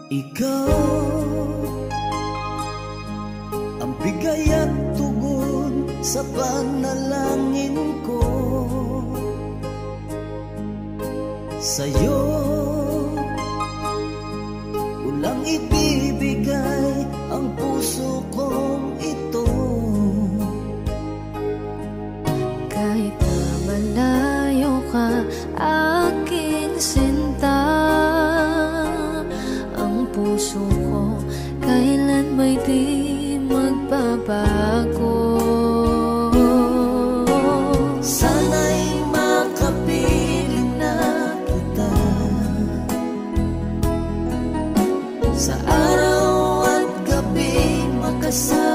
Ikaw ang bigay at tugon sa panalangin ko. Sa'yo ulang ibibigay ang puso kong ito. Kahit na malayo ka, aking sinta, ang puso ko kailan may di magbabago. Sana'y makapiling na kita sa araw at gabi, makasama